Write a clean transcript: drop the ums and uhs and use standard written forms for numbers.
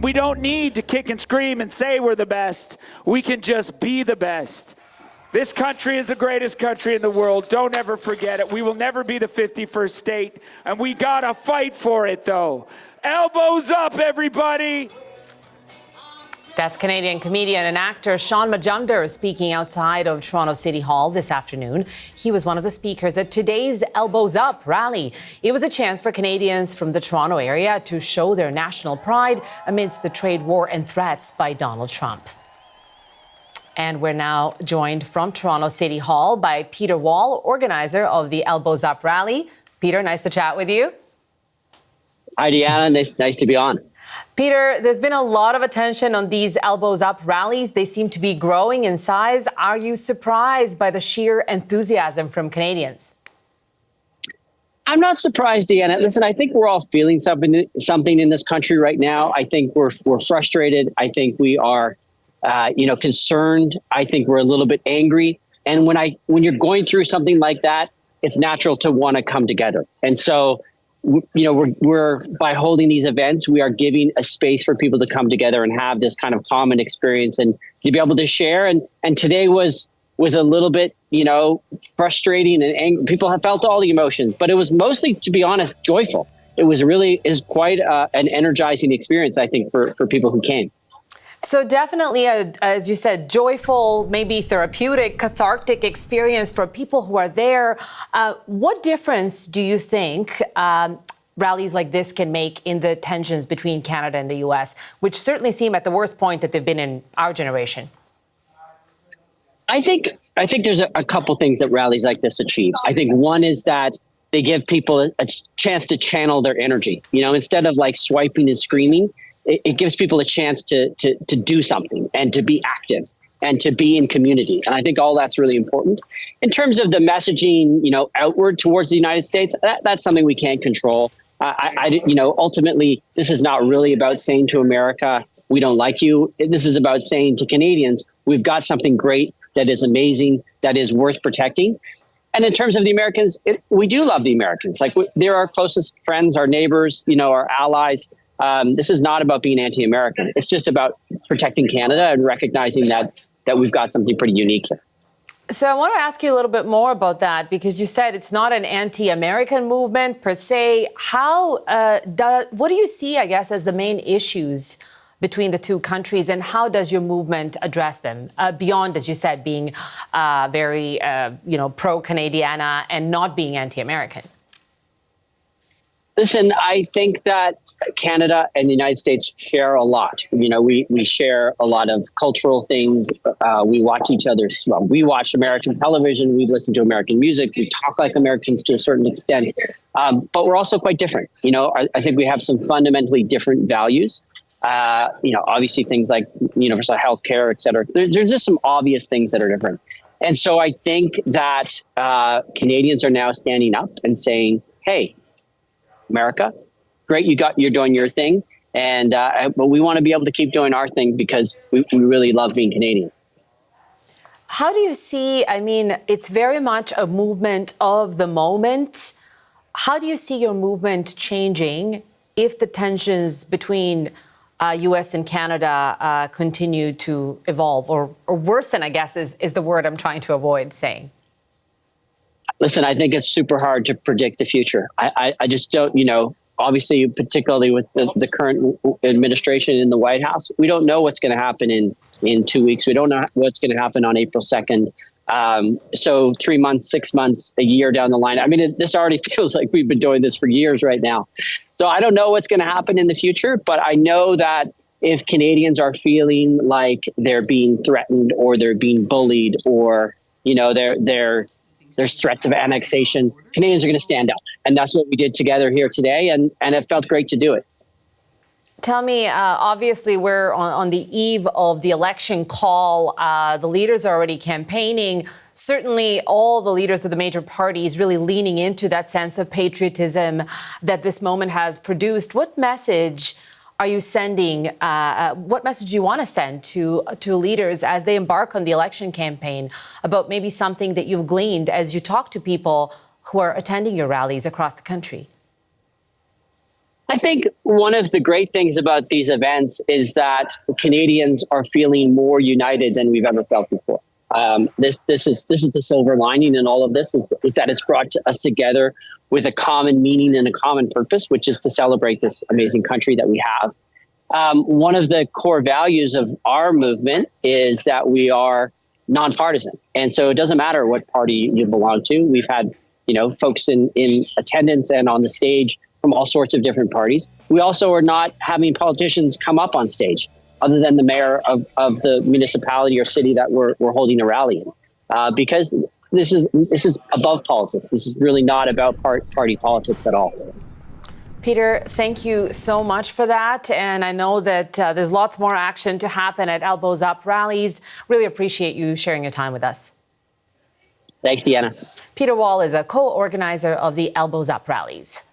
We don't need to kick and scream and say we're the best. We can just be the best. This country is the greatest country in the world. Don't ever forget it. We will never be the 51st state, and we gotta fight for it, though. Elbows up, everybody. That's Canadian comedian and actor Sean Majumder speaking outside of Toronto City Hall this afternoon. He was one of the speakers at today's Elbows Up rally. It was a chance for Canadians from the Toronto area to show their national pride amidst the trade war and threats by Donald Trump. And we're now joined from Toronto City Hall by Peter Wall, organizer of the Elbows Up rally. Peter, nice to chat with you. Hi, Deanna. Nice to be on. Peter, there's been a lot of attention on these Elbows Up rallies. They seem to be growing in size. Are you surprised by the sheer enthusiasm from Canadians? I'm not surprised, Deanna. Listen, I think we're all feeling something in this country right now. I think we're frustrated. I think we are concerned. I think we're a little bit angry. And when you're going through something like that, it's natural to want to come together. And so, we're by holding these events, we are giving a space for people to come together and have this kind of common experience and to be able to share. And today was a little bit, frustrating and angry. People have felt all the emotions, but it was mostly, to be honest, joyful. It was quite an energizing experience, I think, for people who came. So definitely, as you said, joyful, maybe therapeutic, cathartic experience for people who are there. What difference do you think rallies like this can make in the tensions between Canada and the U.S., which certainly seem at the worst point that they've been in our generation? I think there's a couple things that rallies like this achieve. I think one is that they give people a chance to channel their energy. Instead of like swiping and screaming, it gives people a chance to do something and to be active and to be in community. And I think all that's really important. In terms of the messaging, outward towards the United States, that's something we can't control. Ultimately, this is not really about saying to America, we don't like you. This is about saying to Canadians, we've got something great that is amazing, that is worth protecting. And in terms of the Americans, we do love the Americans. They're our closest friends, our neighbors, our allies. This is not about being anti-American. It's just about protecting Canada and recognizing that we've got something pretty unique here. So I want to ask you a little bit more about that, because you said it's not an anti-American movement per se. What do you see, I guess, as the main issues between the two countries, and how does your movement address them beyond, as you said, being very, pro-Canadiana and not being anti-American? Listen, I think that Canada and the United States share a lot. We share a lot of cultural things. We watch we watch American television. We listen to American music. We talk like Americans to a certain extent. But we're also quite different. I think we have some fundamentally different values. Obviously things like universal health care, et cetera. There's just some obvious things that are different. And so I think that Canadians are now standing up and saying, hey, America, great, you're doing your thing, but we want to be able to keep doing our thing because we really love being Canadian. How do you see, it's very much a movement of the moment. How do you see your movement changing if the tensions between U.S. and Canada continue to evolve or worsen, I guess, is the word I'm trying to avoid saying? Listen, I think it's super hard to predict the future. I just don't, obviously, particularly with the current administration in the White House, we don't know what's going to happen in 2 weeks. We don't know what's going to happen on April 2nd. So 3 months, 6 months, a year down the line. This already feels like we've been doing this for years right now. So I don't know what's going to happen in the future, but I know that if Canadians are feeling like they're being threatened or they're being bullied or, there's threats of annexation, Canadians are going to stand up. And that's what we did together here today. And it felt great to do it. Tell me, obviously, we're on the eve of the election call. The leaders are already campaigning. Certainly, all the leaders of the major parties really leaning into that sense of patriotism that this moment has produced. What message are you sending? What message do you want to send to leaders as they embark on the election campaign about maybe something that you've gleaned as you talk to people who are attending your rallies across the country? I think one of the great things about these events is that Canadians are feeling more united than we've ever felt before. This is the silver lining in all of this is that it's brought us together with a common meaning and a common purpose, which is to celebrate this amazing country that we have. One of the core values of our movement is that we are nonpartisan. And so it doesn't matter what party you belong to. We've had, folks in attendance and on the stage from all sorts of different parties. We also are not having politicians come up on stage other than the mayor of the municipality or city that we're holding a rally in, because this is above politics. This is really not about party politics at all. Peter, thank you so much for that. And I know that there's lots more action to happen at Elbows Up rallies. Really appreciate you sharing your time with us. Thanks, Deanna. Peter Wall is a co-organizer of the Elbows Up rallies.